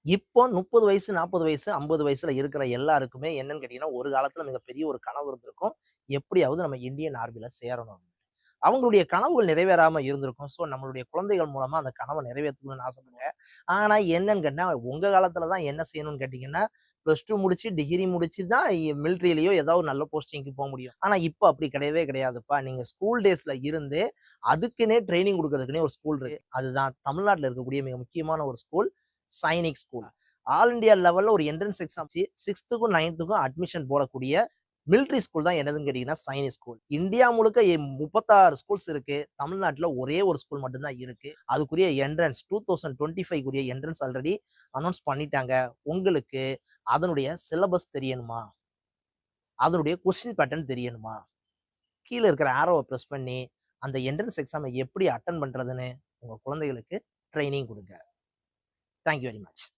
இப்போ 30 வயசு, 40 வயசு, 50 வயசுல இருக்கிற எல்லாருக்குமே என்னன்னு கேட்டீங்கன்னா, ஒரு காலத்துல மிகப்பெரிய ஒரு கனவு இருந்திருக்கும். எப்படியாவது நம்ம இந்தியன் ஆர்மில சேரணும். அவங்களுடைய கனவுகள் நிறைவேறாம இருந்திருக்கும். ஸோ நம்மளுடைய குழந்தைகள் மூலமா அந்த கனவ நிறைவேத்தணும்னு ஆசைப்படுங்க. ஆனா என்னன்னு கேட்டா, உங்க காலத்துல தான் என்ன செய்யணும்னு கேட்டீங்கன்னா, +2 முடிச்சு, டிகிரி முடிச்சு தான் மிலிட்டரிலயோ ஏதாவது ஒரு நல்ல போஸ்டிங்க்கு முடியும். ஆனா இப்ப அப்படி கிடையவே கிடையாதுப்பா. நீங்க ஸ்கூல் டேஸ்ல இருந்து அதுக்குன்னே ட்ரெய்னிங் குடுக்கறதுக்குன்னே ஒரு ஸ்கூல் இருக்கு. அதுதான் தமிழ்நாட்டுல இருக்கக்கூடிய மிக முக்கியமான ஒரு school, Sainik school. All India லெவல்ல ஒரு என்ட்ரன்ஸ் எக்ஸாம் வச்சு 6த்துக்கும் 9த்துக்கும் அட்மிஷன் போடக்கூடிய மிலிட்டரி ஸ்கூல் தான் என்னதுன்னு கேட்டீங்கன்னா, சைனிக் ஸ்கூல். இந்தியா முழுக்க 36 ஸ்கூல்ஸ் இருக்கு. தமிழ்நாட்டுல ஒரே ஒரு ஸ்கூல் மட்டும் தான் இருக்கு. அதுக்குரிய என்ட்ரன்ஸ் 2025 குரிய என்ட்ரன்ஸ் ஆல்ரெடி அனௌன்ஸ் பண்ணிட்டாங்க. உங்களுக்கு அதனுடைய சிலபஸ் தெரியணுமா? அதனுடைய கொஸ்டின் பேட்டர்ன் தெரியணுமா? கீழ இருக்கிற ஆரோவ பிரஸ் பண்ணி, அந்த என்ட்ரன்ஸ் எக்ஸாம எப்படி அட்டெண்ட் பண்றதுன்னு உங்க குழந்தைகளுக்கு ட்ரெய்னிங் குடுங்க. Thank you very much.